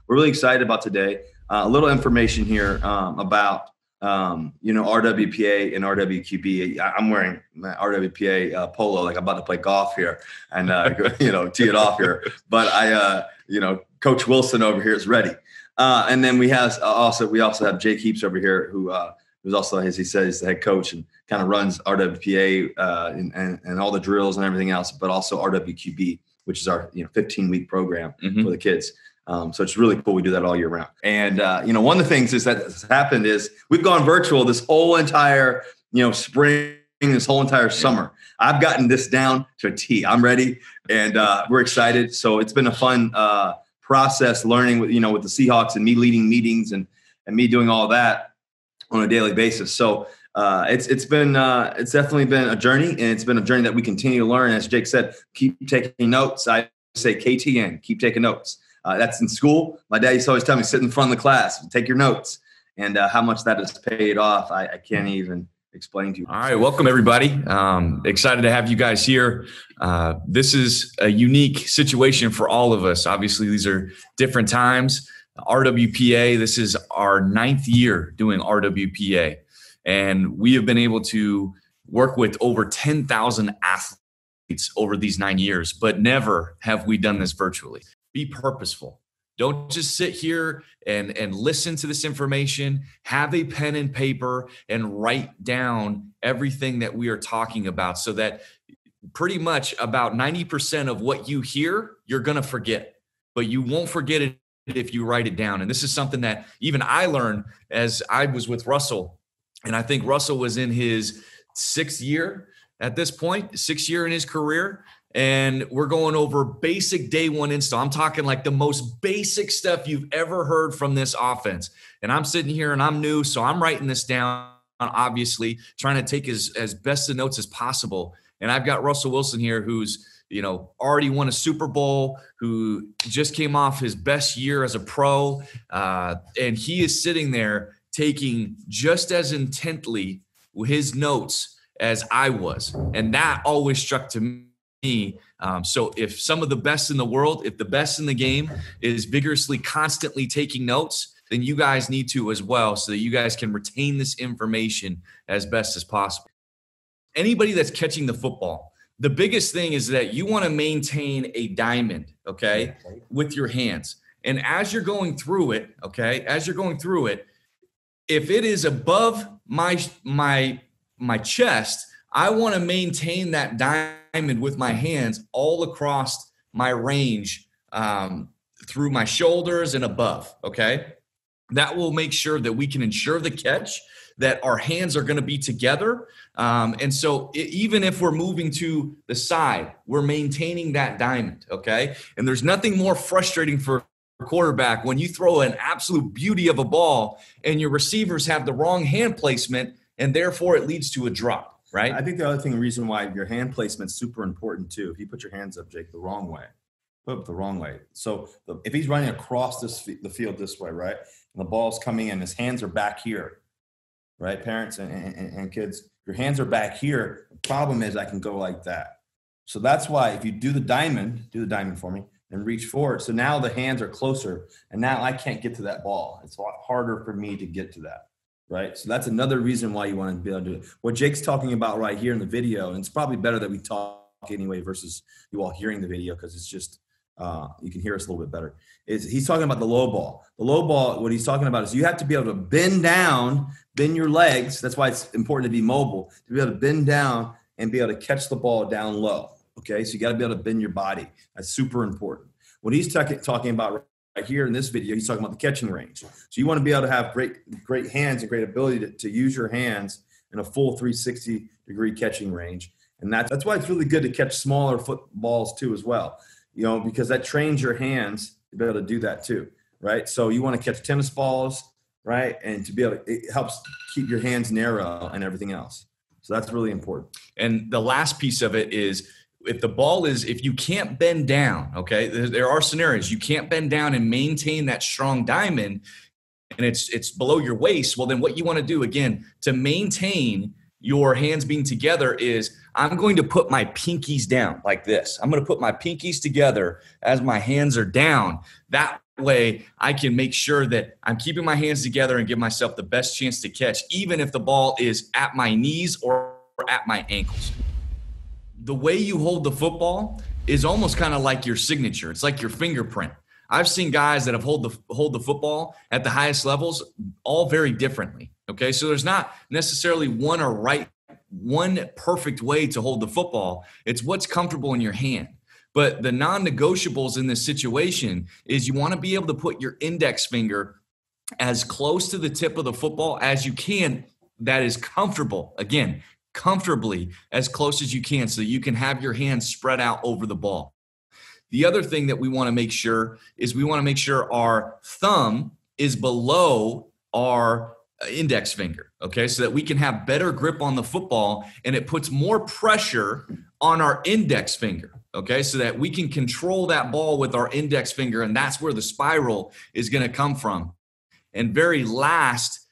we're really excited about today. A little information here about RWPA and RWQB. I'm wearing my RWPA polo, like I'm about to play golf here and tee it off here. But Coach Wilson over here is ready. And then we also have Jake Heaps over here, who's also, as he says, the head coach and kind of runs RWPA and all the drills and everything else, but also RWQB, which is our 15-week program for the kids. So it's really cool. We do that all year round. And, one of the things is that has happened is we've gone virtual this whole entire, spring, this whole entire summer. I've gotten this down to a T. I'm ready and we're excited. So it's been a fun process learning with the Seahawks and me leading meetings and me doing all that on a daily basis. So it's definitely been a journey, and it's been a journey that we continue to learn. As Jake said, keep taking notes. I say KTN, keep taking notes. That's in school. My dad used to always tell me, sit in front of the class, take your notes. And how much that has paid off, I can't even explain to you. All right. Welcome, everybody. Excited to have you guys here. This is a unique situation for all of us. Obviously, these are different times. RWPA, this is our 9th year doing RWPA. And we have been able to work with over 10,000 athletes over these 9 years, but never have we done this virtually. Be purposeful. Don't just sit here and listen to this information. Have a pen and paper and write down everything that we are talking about, so that pretty much about 90% of what you hear, you're going to forget, but you won't forget it if you write it down. And this is something that even I learned as I was with Russell. And I think Russell was in his 6th year at this point, 6th year in his career. And we're going over basic day one install. I'm talking like the most basic stuff you've ever heard from this offense. And I'm sitting here and I'm new, so I'm writing this down, obviously, trying to take as best of notes as possible. And I've got Russell Wilson here, who's already won a Super Bowl, who just came off his best year as a pro. And he is sitting there taking just as intently his notes as I was. And that always struck to me. So if some of the best in the world, if the best in the game is vigorously, constantly taking notes, then you guys need to as well, so that you guys can retain this information as best as possible. Anybody that's catching the football, the biggest thing is that you want to maintain a diamond, okay, with your hands. And as you're going through it, if it is above my chest, I want to maintain that diamond with my hands all across my range, through my shoulders and above, okay? That will make sure that we can ensure the catch, that our hands are going to be together. And so even if we're moving to the side, we're maintaining that diamond, okay? And there's nothing more frustrating for a quarterback when you throw an absolute beauty of a ball and your receivers have the wrong hand placement, and therefore it leads to a drop. Right. I think the other reason why your hand placement is super important too. If you put your hands up, Jake, the wrong way, put up the wrong way. So if he's running across the field this way, right, and the ball's coming in, his hands are back here, right? Parents and kids, your hands are back here. The problem is I can go like that. So that's why if you do the diamond for me and reach forward. So now the hands are closer, and now I can't get to that ball. It's a lot harder for me to get to that. Right. So that's another reason why you want to be able to do it. What Jake's talking about right here in the video, and it's probably better that we talk anyway versus you all hearing the video, because it's just you can hear us a little bit better. He's talking about the low ball. The low ball, what he's talking about is you have to be able to bend your legs. That's why it's important to be mobile, to be able to bend down and be able to catch the ball down low. Okay. So you got to be able to bend your body. That's super important. What he's talking about right here in this video, he's talking about the catching range. So you want to be able to have great hands and great ability to use your hands in a full 360-degree catching range. And that's why it's really good to catch smaller footballs too as well, because that trains your hands to be able to do that too, right? So you want to catch tennis balls, right? And to be able to, it helps keep your hands narrow and everything else. So that's really important. And the last piece of it is, if you can't bend down, okay, there are scenarios you can't bend down and maintain that strong diamond, and it's below your waist. Well, then what you want to do, again, to maintain your hands being together is I'm going to put my pinkies down like this. I'm going to put my pinkies together as my hands are down. That way I can make sure that I'm keeping my hands together and give myself the best chance to catch, even if the ball is at my knees or at my ankles. The way you hold the football is almost kind of like your signature. It's like your fingerprint. I've seen guys that have hold the football at the highest levels all very differently. Okay, so there's not necessarily one perfect way to hold the football. It's what's comfortable in your hand. But the non-negotiables in this situation is you want to be able to put your index finger as close to the tip of the football as you can. That is comfortable. Again, comfortably as close as you can so that you can have your hands spread out over the ball. The other thing that we want to make sure is we want to make sure our thumb is below our index finger, okay, so that we can have better grip on the football, and it puts more pressure on our index finger, okay, so that we can control that ball with our index finger, and that's where the spiral is going to come from. And very last,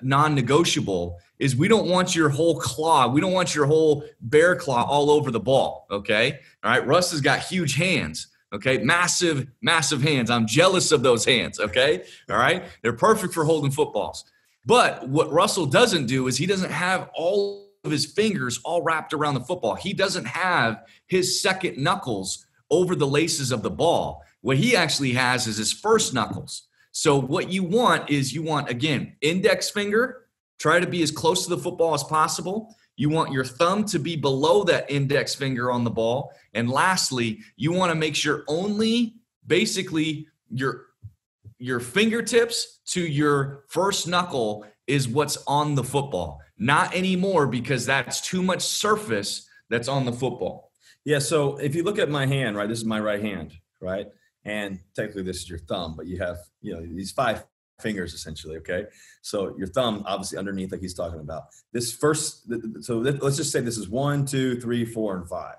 non-negotiable is we don't want your whole claw. We don't want your whole bear claw all over the ball, okay? All right, Russ has got huge hands, okay? Massive, massive hands. I'm jealous of those hands, okay? All right? They're perfect for holding footballs. But what Russell doesn't do is he doesn't have all of his fingers all wrapped around the football. He doesn't have his second knuckles over the laces of the ball. What he actually has is his first knuckles. So what you want is again, index finger, try to be as close to the football as possible. You want your thumb to be below that index finger on the ball. And lastly, you want to make sure only basically your fingertips to your first knuckle is what's on the football. Not anymore, because that's too much surface that's on the football. Yeah, so if you look at my hand, right, this is my right hand, right? And technically this is your thumb, but you have, these 5 fingers essentially, okay? So your thumb obviously underneath, like he's talking about. This first, so let's just say this is 1, 2, 3, 4, and 5,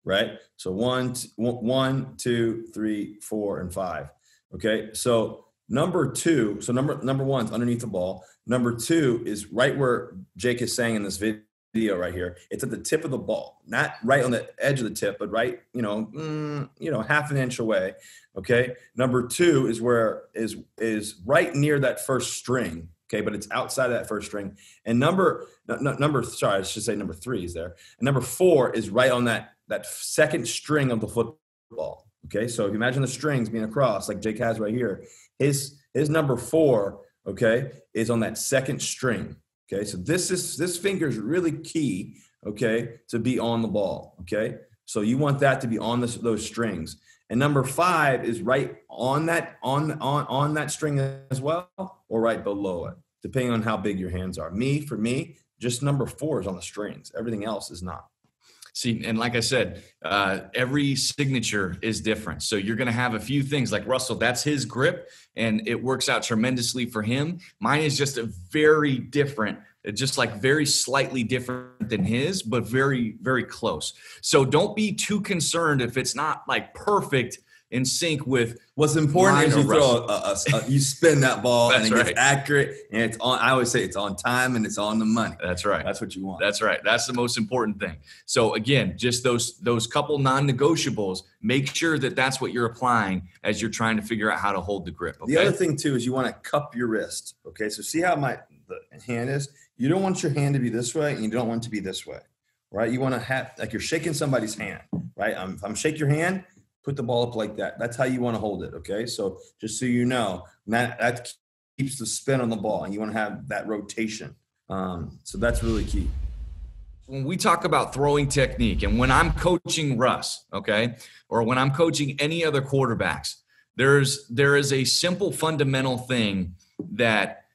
right? So 1, 2, 3, 4, and 5. Okay, so number 2, so number 1 is underneath the ball. Number 2 is right where Jake is saying in this video right here. It's at the tip of the ball, not right on the edge of the tip, but right, half an inch away. Okay, number 2 is where is right near that first string. Okay, but it's outside of that first string. And number 3 is there. And number 4 is right on that second string of the football. Okay, so if you imagine the strings being across, like Jake has right here, his number 4, okay, is on that second string. Okay, so this finger is really key, okay, to be on the ball. Okay, so you want that to be on those strings. And number 5 is right on that on that string as well, or right below it, depending on how big your hands are. For me, just number 4 is on the strings. Everything else is not. See, and like I said, every signature is different. So you're going to have a few things like Russell, that's his grip, and it works out tremendously for him. Mine is just a very different, just like very slightly different than his, but very, very close. So don't be too concerned if it's not like perfect in sync with what's important is you throw you spin that ball and it gets accurate, and it's on. I always say it's on time and it's on the money. That's right. That's what you want. That's right. That's the most important thing. So again, just those couple non-negotiables, make sure that that's what you're applying as you're trying to figure out how to hold the grip. Okay? The other thing too is you want to cup your wrist. Okay, so see how the hand is. You don't want your hand to be this way, and you don't want it to be this way, right? You want to have like you're shaking somebody's hand, right? If I'm shake your hand, put the ball up like that. That's how you want to hold it, okay? So just so you know, that keeps the spin on the ball, and you want to have that rotation. So that's really key. When we talk about throwing technique, and when I'm coaching Russ, okay, or when I'm coaching any other quarterbacks, there is a simple fundamental thing that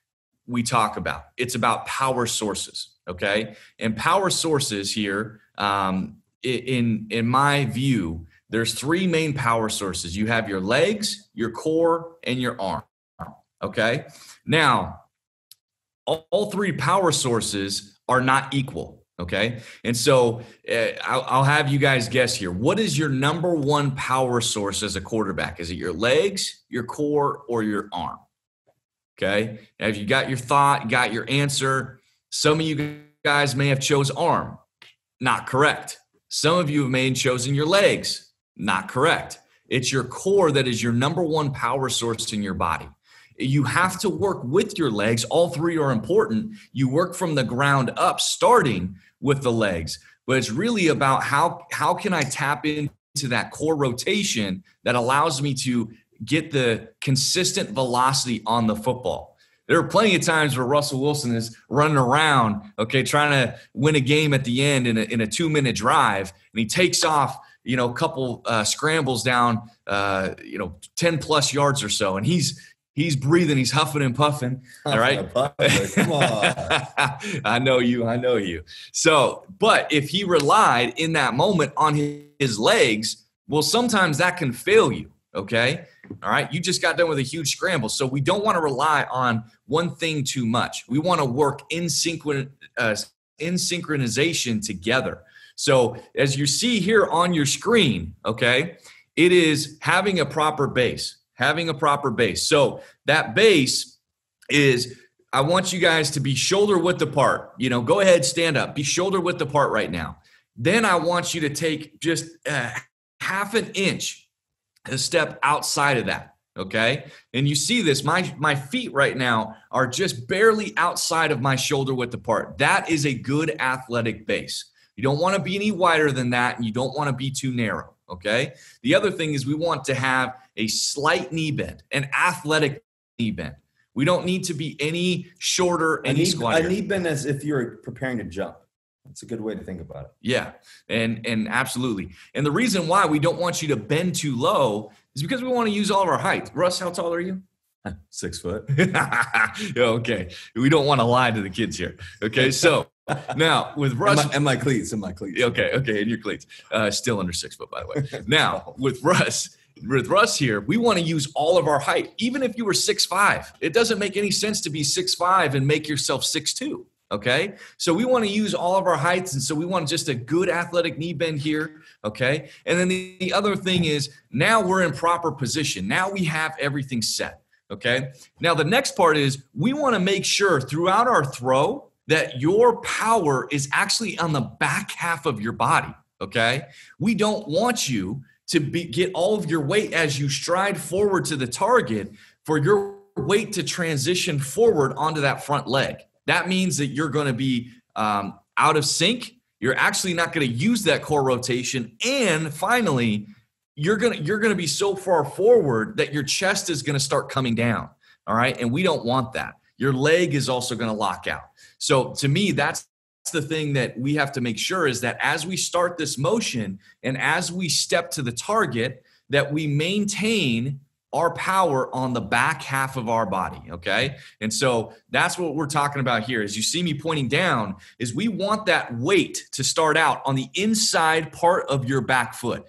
we talk about. It's about power sources, okay? And power sources here, in my view, there's 3 main power sources. You have your legs, your core, and your arm, okay? Now, all 3 power sources are not equal, okay? And so I'll have you guys guess here. What is your number 1 power source as a quarterback? Is it your legs, your core, or your arm? Okay? Now, if you got your thought, got your answer, some of you guys may have chose arm. Not correct. Some of you may have chosen your legs. Not correct. It's your core that is your number one power source in your body. You have to work with your legs. All three are important. You work from the ground up, starting with the legs. But it's really about how can I tap into that core rotation that allows me to get the consistent velocity on the football. There are plenty of times where Russell Wilson is running around, okay, trying to win a game at the end in a 2-minute drive, and he takes off, a couple scrambles down, 10 plus yards or so, and he's breathing, he's huffing and puffing. All right. Come on. I know you. So, but if he relied in that moment on his legs, well, sometimes that can fail you. Okay. All right. You just got done with a huge scramble. So we don't want to rely on one thing too much. We want to work in synchronization together. So as you see here on your screen, okay, it is having a proper base. So that base is, I want you guys to be shoulder width apart. Go ahead, stand up, be shoulder width apart right now. Then I want you to take just half an inch, a step outside of that. Okay. And you see this, my feet right now are just barely outside of my shoulder width apart. That is a good athletic base. You don't want to be any wider than that, and you don't want to be too narrow. Okay. The other thing is we want to have a slight knee bend, an athletic knee bend. We don't need to be any shorter, any squattier. A knee bend as if you're preparing to jump. That's a good way to think about it. Yeah, and absolutely. And the reason why we don't want you to bend too low is because we want to use all of our height. Russ, how tall are you? 6 foot. Okay. We don't want to lie to the kids here. Okay. So now with Russ and my cleats. Okay. And your cleats, still under 6 foot, by the way. Now with Russ here, we want to use all of our height. Even if you were 6'5", it doesn't make any sense to be 6'5" and make yourself 6'2". Okay. So we want to use all of our heights. And so we want just a good athletic knee bend here. Okay. And then the other thing is now we're in proper position. Now we have everything set. Okay. Now the next part is we want to make sure throughout our throw that your power is actually on the back half of your body. Okay. We don't want you to get all of your weight as you stride forward to the target for your weight to transition forward onto that front leg. That means that you're going to be out of sync. You're actually not going to use that core rotation. And finally, you're going to be so far forward that your chest is going to start coming down. All right. And we don't want that. Your leg is also going to lock out. So to me, that's the thing that we have to make sure is that as we start this motion and as we step to the target, that we maintain our power on the back half of our body. Okay. And so that's what we're talking about here. As you see me pointing down, is we want that weight to start out on the inside part of your back foot,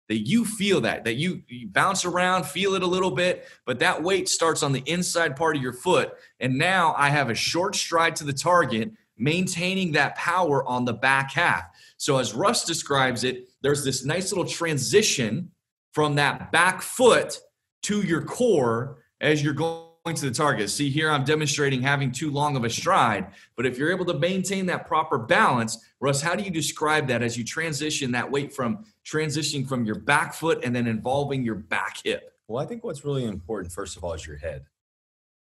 that you feel that you bounce around, feel it a little bit, but that weight starts on the inside part of your foot. And now I have a short stride to the target, maintaining that power on the back half. So as Russ describes it, there's this nice little transition from that back foot to your core as you're going to the target. See here, I'm demonstrating having too long of a stride, but if you're able to maintain that proper balance, Russ, how do you describe that as you transition that weight from transitioning from your back foot and then involving your back hip? Well, I think what's really important, first of all, is your head,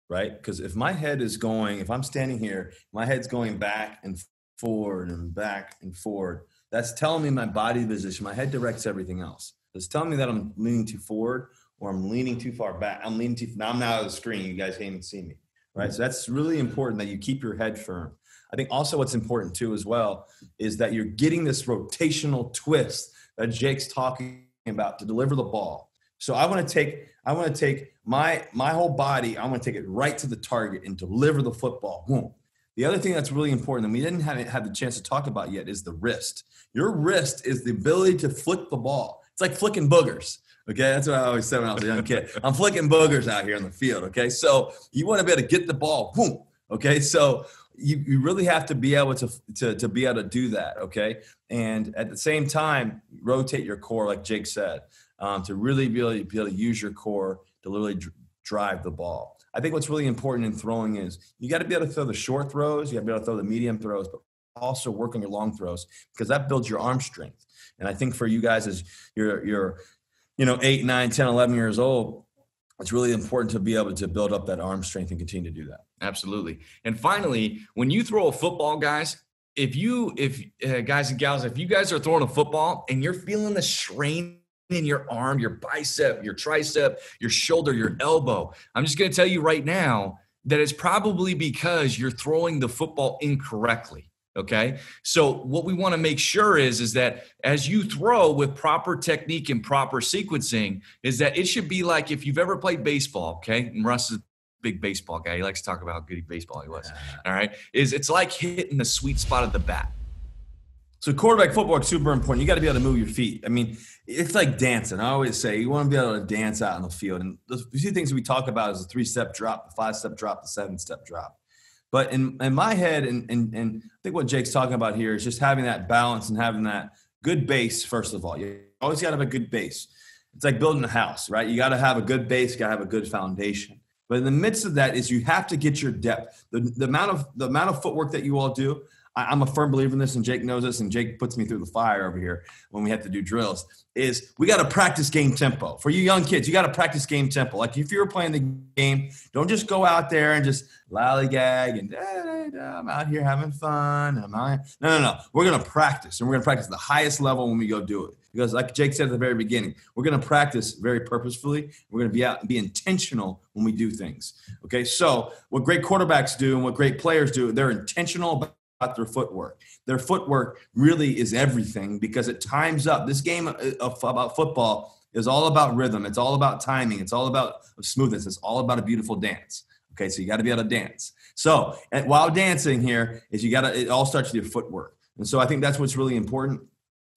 right? Because if my head is going, if I'm standing here, my head's going back and forward and back and forward, that's telling me my body position. My head directs everything else. It's telling me that I'm leaning too forward or I'm leaning too far back. I'm now out of the screen. You guys can't even see me, right? So that's really important that you keep your head firm. I think also what's important too as well is that you're getting this rotational twist that Jake's talking about to deliver the ball. So I want to take my whole body, I want to take it right to the target and deliver the football. Boom. The other thing that's really important and we didn't have the chance to talk about yet is the wrist. Your wrist is the ability to flick the ball. It's like flicking boogers. Okay, that's what I always said when I was a young kid. I'm flicking boogers out here on the field. Okay, so you want to be able to get the ball, boom. Okay, so you really have to be able to be able to do that. Okay, and at the same time, rotate your core, like Jake said, to really be able to use your core to literally drive the ball. I think what's really important in throwing is you got to be able to throw the short throws, you got to be able to throw the medium throws, but also work on your long throws because that builds your arm strength. And I think for you guys as you're 8, 9, 10, 11 years old, it's really important to be able to build up that arm strength and continue to do that. Absolutely. And finally, when you throw a football, guys, guys and gals, if you guys are throwing a football and you're feeling the strain in your arm, your bicep, your tricep, your shoulder, your elbow, I'm just going to tell you right now that it's probably because you're throwing the football incorrectly. Okay. So what we want to make sure is that as you throw with proper technique and proper sequencing, is that it should be like if you've ever played baseball. Okay. And Russ is a big baseball guy. He likes to talk about how good baseball he was. All right. It's like hitting the sweet spot of the bat. So quarterback footwork is super important. You got to be able to move your feet. I mean, it's like dancing. I always say you want to be able to dance out in the field. And the few things we talk about is the 3-step drop, the 5-step drop, the 7-step drop. But in my head, and I think what Jake's talking about here is just having that balance and having that good base, first of all. You always got to have a good base. It's like building a house, right? You got to have a good base, you got to have a good foundation. But in the midst of that is you have to get your depth. The amount of footwork that you all do, I'm a firm believer in this, and Jake knows this, and Jake puts me through the fire over here when we have to do drills, is we got to practice game tempo. For you young kids, you got to practice game tempo. Like if you're playing the game, don't just go out there and just lollygag and I'm out here having fun. No. We're going to practice, and we're going to practice at the highest level when we go do it. Because like Jake said at the very beginning, we're going to practice very purposefully. We're going to be out and be intentional when we do things. Okay, so what great quarterbacks do and what great players do, they're intentional about their footwork. Their footwork really is everything because it times up. This game about football is all about rhythm. It's all about timing. It's all about smoothness. It's all about a beautiful dance. Okay, so you got to be able to dance. So while dancing here is it all starts with your footwork. And so I think that's what's really important.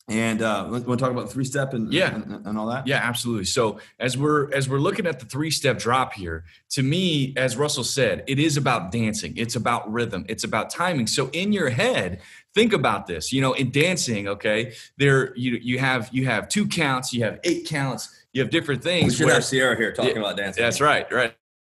And want to talk about the 3-step and all that? Yeah, absolutely. So as we're looking at the 3-step drop here, to me, as Russell said, it is about dancing. It's about rhythm. It's about timing. So in your head, think about this. In dancing, okay, there you have 2 counts, you have 8 counts, you have different things. We should have Sierra here talking about dancing. That's right.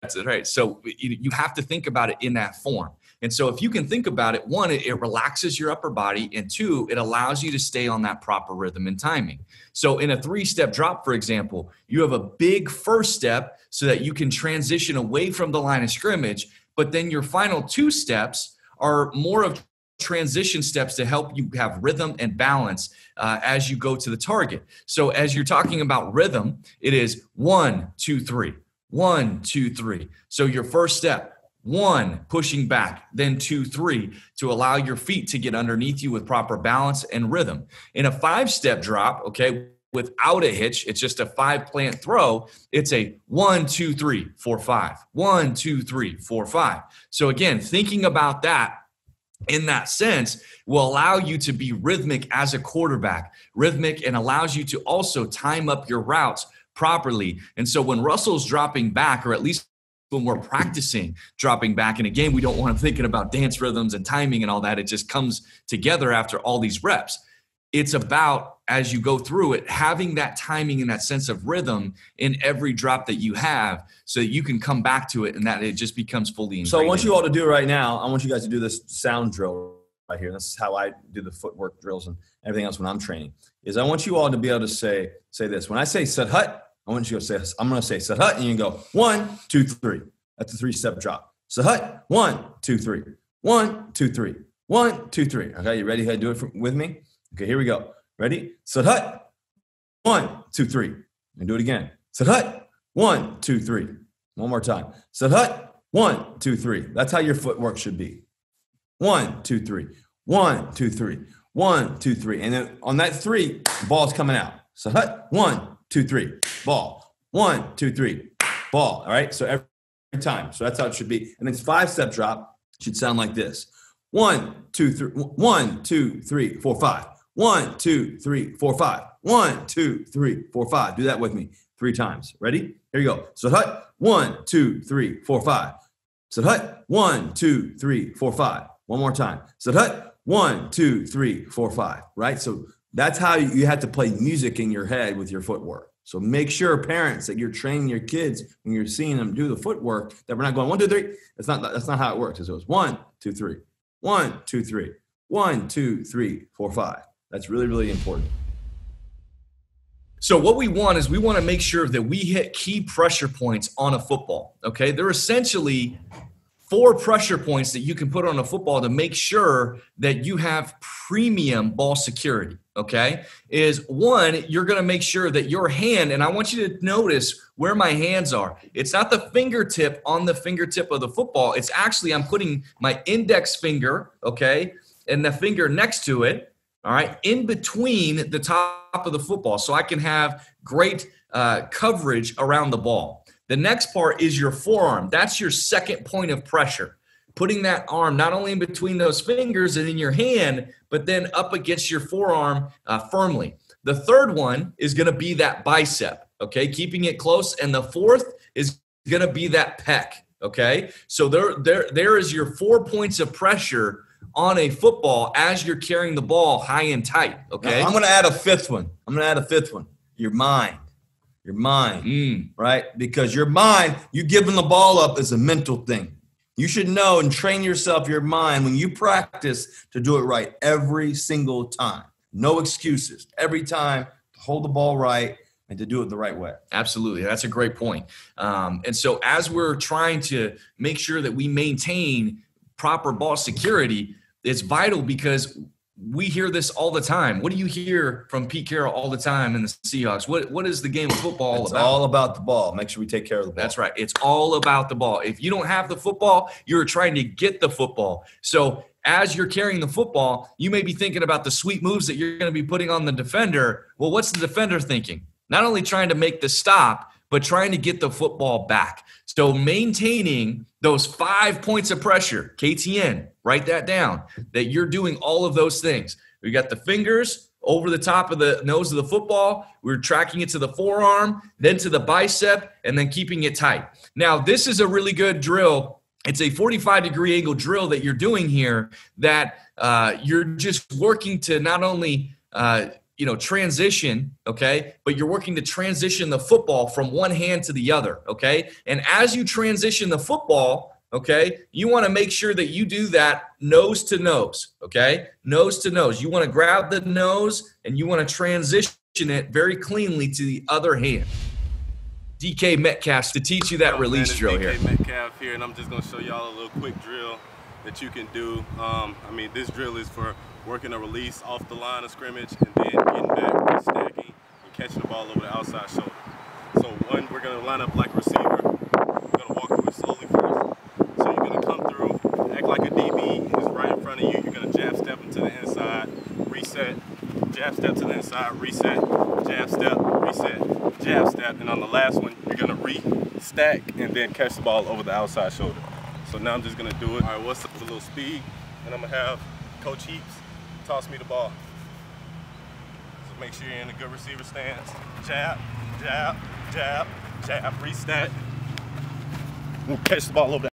That's right. So you have to think about it in that form. And so if you can think about it, 1, it relaxes your upper body, and 2, it allows you to stay on that proper rhythm and timing. So in a 3-step drop, for example, you have a big first step so that you can transition away from the line of scrimmage, but then your final 2 steps are more of transition steps to help you have rhythm and balance as you go to the target. So as you're talking about rhythm, it is 1, 2, 3, 1, 2, 3. So your first step, 1, pushing back, then 2, 3, to allow your feet to get underneath you with proper balance and rhythm. In a 5-step drop, okay, without a hitch, it's just a 5-plant throw. It's a 1, 2, 3, 4, 5, 1, 2, 3, 4, 5. So again, thinking about that in that sense will allow you to be rhythmic as a quarterback, and allows you to also time up your routes properly. And so when Russell's dropping back, or at least when we're practicing dropping back in a game, we don't want him thinking about dance rhythms and timing and all that. It just comes together after all these reps. It's about, as you go through it, having that timing and that sense of rhythm in every drop that you have so that you can come back to it and that it just becomes fully ingrained. So I want you all to do right now, I want you guys to do this sound drill right here. This is how I do the footwork drills and everything else when I'm training, is I want you all to be able to say this. When I say set hut, I want you to say this. I'm going to say set hut, and you can go 1, 2, 3. That's a 3-step drop. Set hut, 1, 2, 3. 1, 2, 3. 1, 2, 3. Okay, you ready? How to do it with me? Okay, here we go. Ready? Set hut, 1, 2, 3. And do it again. Set hut, 1, 2, 3. One more time. Set hut, 1, 2, 3. That's how your footwork should be. 1, 2, 3. 1, 2, 3. 1, 2, 3. And then on that 3, the ball's coming out. Set hut, 1, 2, 3, ball. 1, 2, 3, ball. All right. So every time. So that's how it should be. And then 5-step drop should sound like this. 1, 2, 3, 1, 2, 3, 4, 5. 1, 2, 3, 4, 5. 1, 2, 3, 4, 5. Do that with me 3 times. Ready? Here you go. So hut, 1, 2, 3, 4, 5. So hut, 1, 2, 3, 4, 5. One more time. So hut, 1, 2, 3, 4, 5. Right? So that's how you have to play music in your head with your footwork. So make sure, parents, that you're training your kids when you're seeing them do the footwork, that we're not going 1, 2, 3. That's not how it works. It goes 1, 2, 3, 1, 2, 3, 1, 2, 3, 4, 5. That's really, really important. So what we want is we want to make sure that we hit key pressure points on a football, okay? They're essentially 4 pressure points that you can put on a football to make sure that you have premium ball security, okay? Is 1, you're going to make sure that your hand, and I want you to notice where my hands are. It's not the fingertip on the fingertip of the football. It's actually I'm putting my index finger, okay, and the finger next to it, all right, in between the top of the football so I can have great coverage around the ball. The next part is your forearm. That's your second point of pressure. Putting that arm not only in between those fingers and in your hand, but then up against your forearm firmly. The third one is going to be that bicep, okay, keeping it close. And the fourth is going to be that pec, okay? So there is your 4 points of pressure on a football as you're carrying the ball high and tight, okay? Now, I'm going to add a fifth one. Your mind. Your mind, right? Because your mind, you giving the ball up is a mental thing. You should know and train yourself, your mind, when you practice to do it right every single time. No excuses. Every time to hold the ball right and to do it the right way. Absolutely. That's a great point. And so as we're trying to make sure that we maintain proper ball security, it's vital because we hear this all the time. What do you hear from Pete Carroll all the time in the Seahawks? What is the game of football all about? It's all about the ball. Make sure we take care of the ball. That's right. It's all about the ball. If you don't have the football, you're trying to get the football. So as you're carrying the football, you may be thinking about the sweet moves that you're going to be putting on the defender. Well, what's the defender thinking? Not only trying to make the stop, but trying to get the football back. So maintaining those 5 points of pressure, KTN, write that down, that you're doing all of those things. We got the fingers over the top of the nose of the football. We're tracking it to the forearm, then to the bicep, and then keeping it tight. Now, this is a really good drill. It's a 45-degree angle drill that you're doing here that you're just working to not only transition, okay, but you're working to transition the football from one hand to the other, okay? And as you transition the football, okay, you want to make sure that you do that nose to nose, okay? Nose to nose. You want to grab the nose and you want to transition it very cleanly to the other hand. DK Metcalf to teach you that release drill here. DK Metcalf here, and I'm just going to show y'all a little quick drill that you can do. This drill is for working a release off the line of scrimmage and then getting back, restacking, and catching the ball over the outside shoulder. So one, we're going to line up like a receiver. We're going to walk through it slowly first. So you're going to come through, act like a DB is right in front of you. You're going to jab step into the inside, reset, jab step to the inside, reset, jab step, reset, jab step. And on the last one, you're going to re-stack and then catch the ball over the outside shoulder. So now I'm just going to do it. All right, what's up with a little speed? And I'm going to have Coach Heaps toss me the ball. So make sure you're in a good receiver stance. Jab, jab, jab, jab, reset. We'll catch the ball over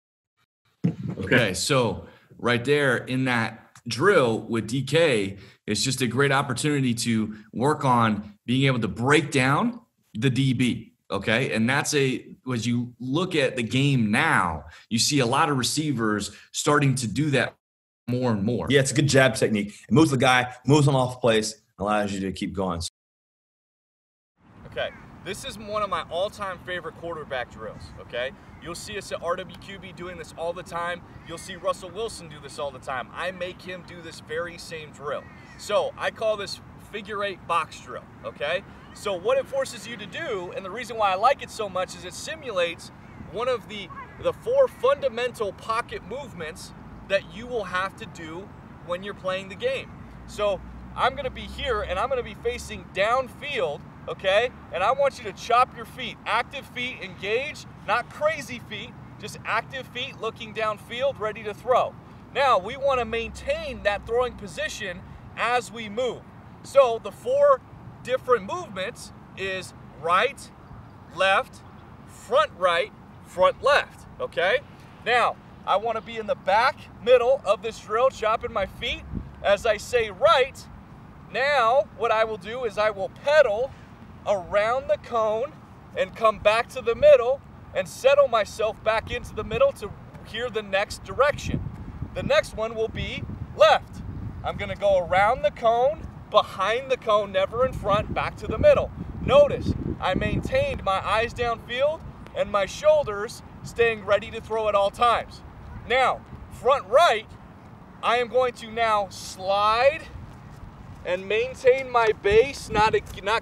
there. Okay, so right there in that drill with DK, it's just a great opportunity to work on being able to break down the DB. Okay, and that's as you look at the game now, you see a lot of receivers starting to do that more and more. Yeah, it's a good jab technique. It moves the guy, moves him off place, allows you to keep going. Okay, this is one of my all-time favorite quarterback drills, okay? You'll see us at RWQB doing this all the time. You'll see Russell Wilson do this all the time. I make him do this very same drill. So I call this figure 8 box drill, okay? So what it forces you to do, and the reason why I like it so much, is it simulates one of the 4 fundamental pocket movements that you will have to do when you're playing the game. So I'm going to be here and I'm going to be facing downfield, okay? And I want you to chop your feet. Active feet engaged, not crazy feet, just active feet looking downfield, ready to throw. Now we want to maintain that throwing position as we move. So the 4 different movements is right, left, front right, front left, okay? Now, I want to be in the back middle of this drill, chopping my feet. As I say right, now what I will do is I will pedal around the cone and come back to the middle and settle myself back into the middle to hear the next direction. The next one will be left. I'm going to go around the cone, behind the cone, never in front, back to the middle. Notice, I maintained my eyes downfield and my shoulders staying ready to throw at all times. Now, front right, I am going to now slide and maintain my base, not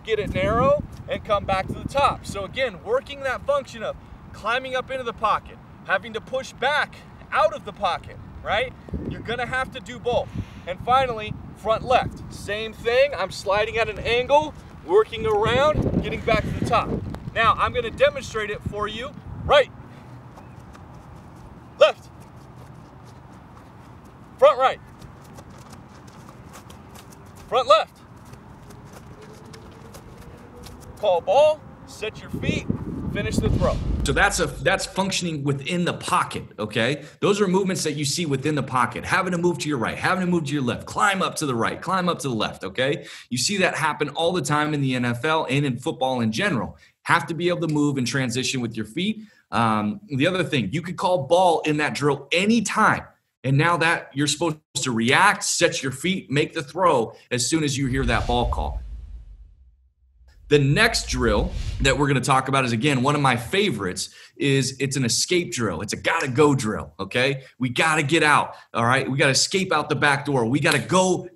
get it narrow, and come back to the top. So again, working that function of climbing up into the pocket, having to push back out of the pocket, right? You're gonna have to do both. And finally, front left, same thing. I'm sliding at an angle, working around, getting back to the top. Now, I'm gonna demonstrate it for you. Right, left, front right, front left. Call ball, set your feet, finish the throw. So that's functioning within the pocket, okay? Those are movements that you see within the pocket. Having to move to your right, having to move to your left, climb up to the right, climb up to the left, okay? You see that happen all the time in the NFL and in football in general. Have to be able to move and transition with your feet. The other thing, you could call ball in that drill anytime. And now that you're supposed to react, set your feet, make the throw as soon as you hear that ball call. The next drill that we're going to talk about is, again, one of my favorites. It's an escape drill. It's a gotta go drill, okay? We gotta get out, all right? We gotta escape out the back door. We gotta go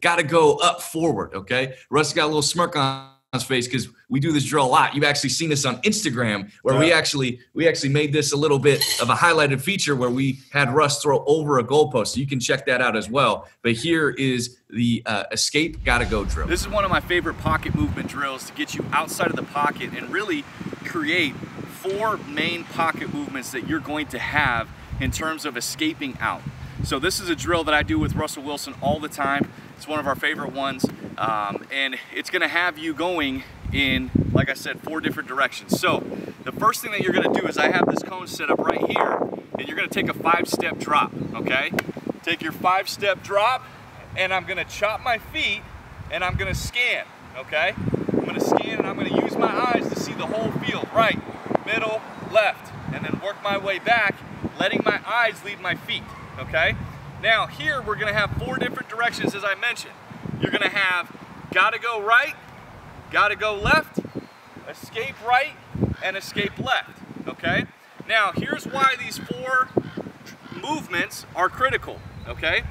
up forward, okay? Russ got a little smirk on his face because we do this drill a lot. You've actually seen this on Instagram where we actually made this a little bit of a highlighted feature where we had Russ throw over a goalpost. So you can check that out as well. But here is the escape gotta go drill. This is one of my favorite pocket movement drills to get you outside of the pocket and really create 4 main pocket movements that you're going to have in terms of escaping out. So this is a drill that I do with Russell Wilson all the time. It's one of our favorite ones, and it's gonna have you going in, like I said, 4 different directions. So the first thing that you're gonna do is I have this cone set up right here, and you're gonna take a 5-step drop, okay? Take your 5-step drop, and I'm gonna chop my feet, and I'm gonna scan, okay? I'm gonna scan, and I'm gonna use my eyes to see the whole field, right, middle, left, and then work my way back, letting my eyes lead my feet, okay? Now here we're gonna have 4 different directions, as I mentioned. You're gonna have gotta go right, gotta go left, escape right, and escape left, okay? Now here's why these 4 movements are critical, okay?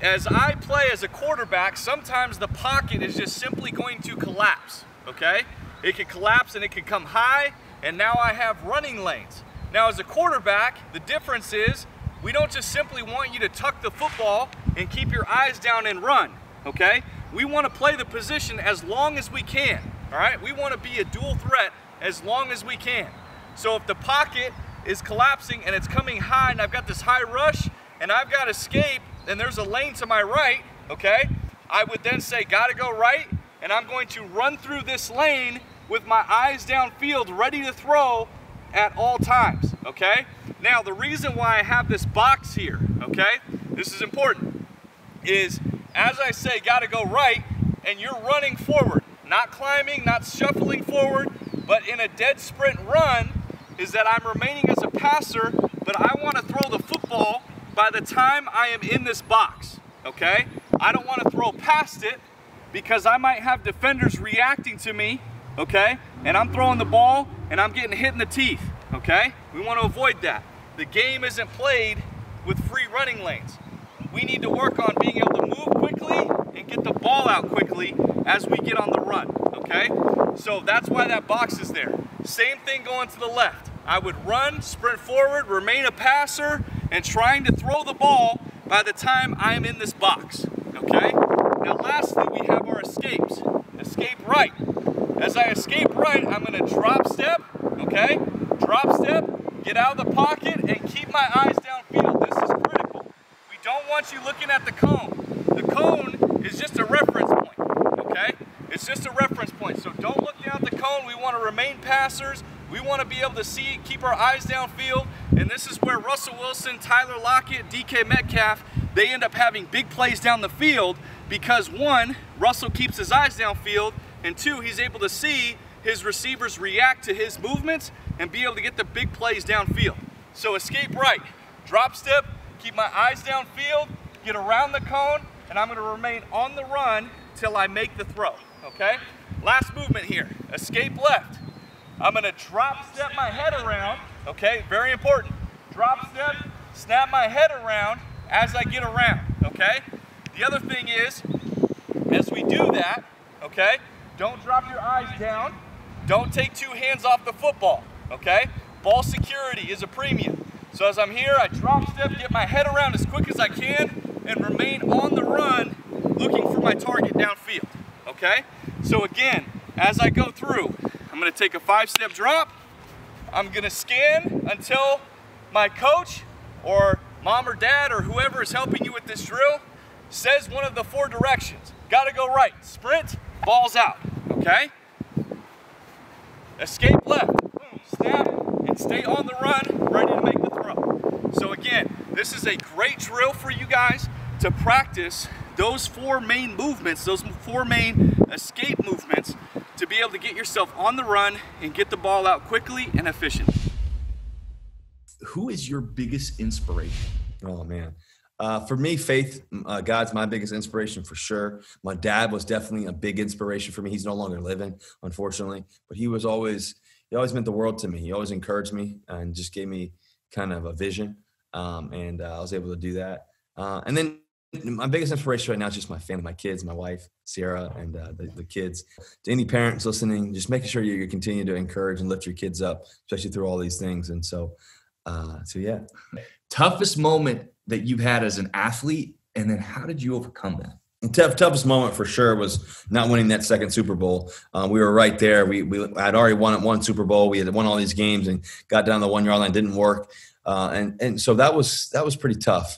As I play as a quarterback, sometimes the pocket is just simply going to collapse, okay? It can collapse and it can come high, and now I have running lanes. Now as a quarterback, the difference is we don't just simply want you to tuck the football and keep your eyes down and run, okay? We want to play the position as long as we can, all right? We want to be a dual threat as long as we can. So if the pocket is collapsing and it's coming high and I've got this high rush and I've got escape and there's a lane to my right, okay? I would then say gotta go right, and I'm going to run through this lane with my eyes downfield ready to throw at all times, okay? Now, the reason why I have this box here, okay, this is important, is as I say gotta go right, and you're running forward, not climbing, not shuffling forward, but in a dead sprint run, is that I'm remaining as a passer, but I want to throw the football by the time I am in this box, okay? I don't want to throw past it because I might have defenders reacting to me, okay? And I'm throwing the ball and I'm getting hit in the teeth, okay? We want to avoid that. The game isn't played with free running lanes. We need to work on being able to move quickly and get the ball out quickly as we get on the run, okay? So that's why that box is there. Same thing going to the left. I would run, sprint forward, remain a passer, and trying to throw the ball by the time I am in this box, okay? Now lastly, we have our escapes. Escape right. As I escape right, I'm gonna drop step, okay? Drop step, get out of the pocket, and keep my eyes downfield. This is critical. We don't want you looking at the cone. The cone is just a reference point, okay? It's just a reference point, so don't look down at the cone. We want to remain passers. We want to be able to see, keep our eyes downfield, and this is where Russell Wilson, Tyler Lockett, DK Metcalf, they end up having big plays down the field because 1, Russell keeps his eyes downfield, and 2, he's able to see his receivers react to his movements and be able to get the big plays downfield. So escape right, drop step, keep my eyes downfield, get around the cone, and I'm going to remain on the run till I make the throw, okay? Last movement here, escape left. I'm gonna drop step my head around, okay? Very important. Drop step, snap my head around as I get around, okay? The other thing is, as we do that, okay, don't drop your eyes down. Don't take two hands off the football, okay? Ball security is a premium. So as I'm here, I drop step, get my head around as quick as I can, and remain on the run, looking for my target downfield, okay? So again, as I go through, I'm gonna take a 5-step drop. I'm gonna scan until my coach or mom or dad or whoever is helping you with this drill says one of the 4 directions. Gotta go right, sprint, balls out, okay? Escape left, boom, snap, and stay on the run, ready to make the throw. So again, this is a great drill for you guys to practice those 4 main movements, those 4 main escape movements, to be able to get yourself on the run and get the ball out quickly and efficiently. Who is your biggest inspiration? Oh, man. For me, faith, God's my biggest inspiration for sure. My dad was definitely a big inspiration for me. He's no longer living, unfortunately, but he always meant the world to me. He always encouraged me and just gave me kind of a vision. And I was able to do that. And then my biggest inspiration right now is just my family, my kids, my wife, Sierra, and the kids. To any parents listening, just making sure you continue to encourage and lift your kids up, especially through all these things. And so yeah. Toughest moment that you've had as an athlete, and then how did you overcome that? Toughest moment for sure was not winning that second Super Bowl. We were right there. We had already won one Super Bowl. We had won all these games and got down the 1-yard line. Didn't work, and so that was pretty tough.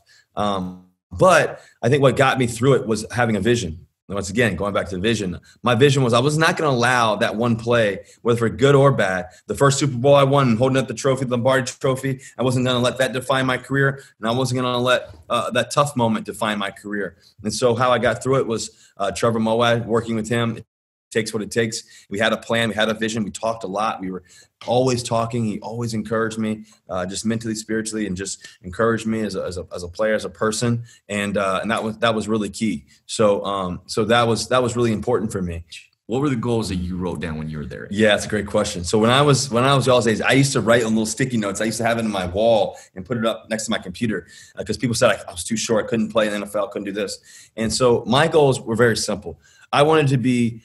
But I think what got me through it was having a vision. Once again, going back to the vision, my vision was I was not going to allow that one play, whether for good or bad. The first Super Bowl I won, holding up the trophy, the Lombardi Trophy, I wasn't going to let that define my career, and I wasn't going to let that tough moment define my career. And so how I got through it was Trevor Moawad, working with him. It takes what it takes. We had a plan. We had a vision. We talked a lot. We were always talking. He always encouraged me, just mentally, spiritually, and just encouraged me as a player, as a person. And that was really key. So that was really important for me. What were the goals that you wrote down when you were there? Yeah, that's a great question. So when I was y'all's age, I used to write on little sticky notes. I used to have it in my wall and put it up next to my computer because people said I was too short, I couldn't play in the NFL, couldn't do this. And so my goals were very simple. I wanted to be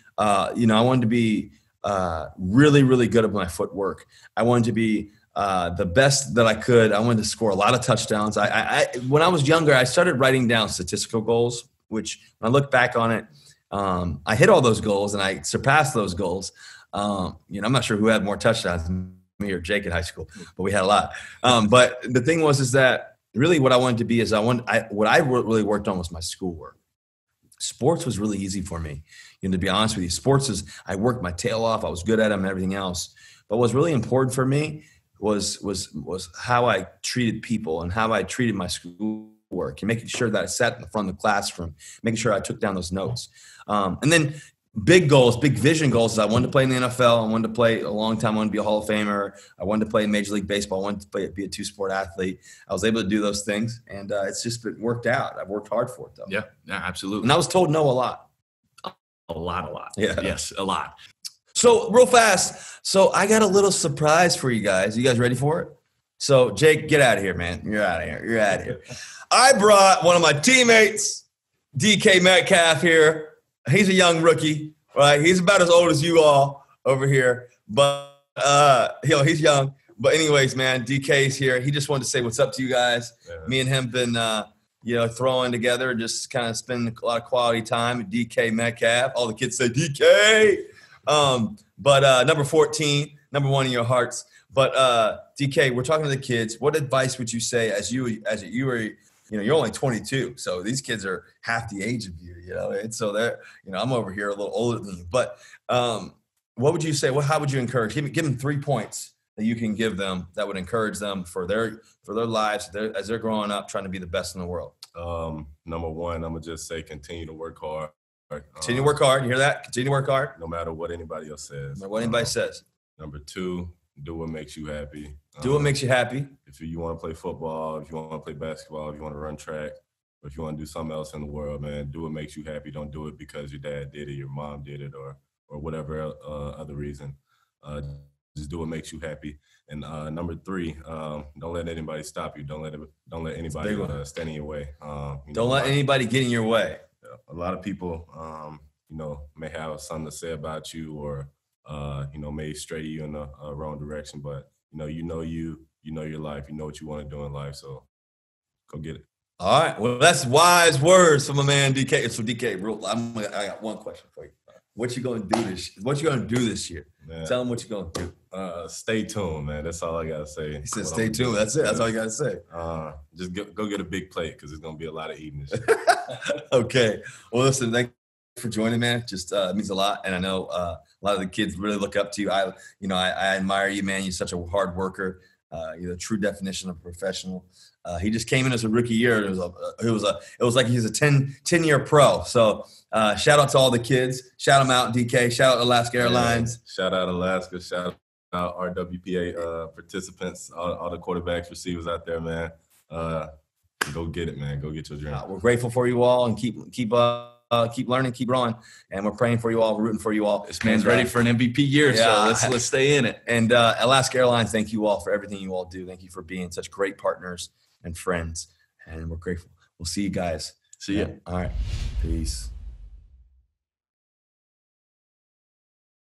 really, really good at my footwork. I wanted to be the best that I could. I wanted to score a lot of touchdowns. When I was younger, I started writing down statistical goals, which when I look back on it, I hit all those goals and I surpassed those goals. I'm not sure who had more touchdowns, me or Jake in high school, but we had a lot. But the thing is that really what I wanted to be is what I really worked on was my schoolwork. Sports was really easy for me. To be honest with you, I worked my tail off. I was good at them and everything else. But what's really important for me was how I treated people and how I treated my schoolwork and making sure that I sat in the front of the classroom, making sure I took down those notes. And then big goals, big vision goals is I wanted to play in the NFL. I wanted to play a long time. I wanted to be a Hall of Famer. I wanted to play in Major League Baseball. I wanted to be a 2-sport athlete. I was able to do those things, and it's just been worked out. I've worked hard for it, though. Yeah, absolutely. And I was told no a lot. A lot. Yeah. Yes, a lot. So real fast. So I got a little surprise for you guys. You guys ready for it? So Jake, get out of here, man. You're out of here. I brought one of my teammates, DK Metcalf here. He's a young rookie, right? He's about as old as you all over here, but he's young. But anyways, man, DK's here. He just wanted to say what's up to you guys. Yeah. Me and him been throwing together, just kind of spending a lot of quality time. DK Metcalf. All the kids say DK. But number 14, number 1 in your hearts. But DK, we're talking to the kids. What advice would you say as you were, you're only 22, so these kids are half the age of you, and so they're, I'm over here a little older than you. But what would you say? How would you encourage? Give them 3 points that you can give them that would encourage them for their lives as they're growing up, trying to be the best in the world. Number 1, I'm gonna just say continue to work hard. Continue to work hard. You hear that? Continue to work hard. No matter what anybody else says. No matter what anybody says. Number 2, do what makes you happy. Do what makes you happy. If you want to play football, if you want to play basketball, if you want to run track, or if you want to do something else in the world, man, do what makes you happy. Don't do it because your dad did it, your mom did it, or whatever other reason. Just do what makes you happy. And number 3, don't let anybody stop you. Don't let anybody stand in your way. Don't let anybody get in your way. A lot of people, may have something to say about you, or may stray you in the wrong direction. But you know your life. You know what you want to do in life. So go get it. All right. Well, that's wise words from my man DK. So DK, I got one question for you. What you gonna do this year? Man. Tell them what you're gonna do. Stay tuned, man. That's all I gotta say. He said, "Stay tuned." That's it. That's all you gotta say. Just go get a big plate, because it's gonna be a lot of eating. Okay. Well, listen. Thank you for joining, man. Just means a lot, and I know a lot of the kids really look up to you. I admire you, man. You're such a hard worker. You're the true definition of a professional. He just came in as a rookie year. It was like he's a 10-year pro. So shout out to all the kids. Shout them out, DK. Shout out Alaska Airlines. Shout out Alaska. Shout out RWPA participants, all the quarterbacks, receivers out there, man. Go get it, man. Go get your dream. We're grateful for you all, and keep learning, keep growing, and we're praying for you all, rooting for you all. This man's ready for an MVP year, so let's stay in it. And Alaska Airlines, thank you all for everything you all do. Thank you for being such great partners and friends, and we're grateful. We'll see you guys. See ya. All right. Peace.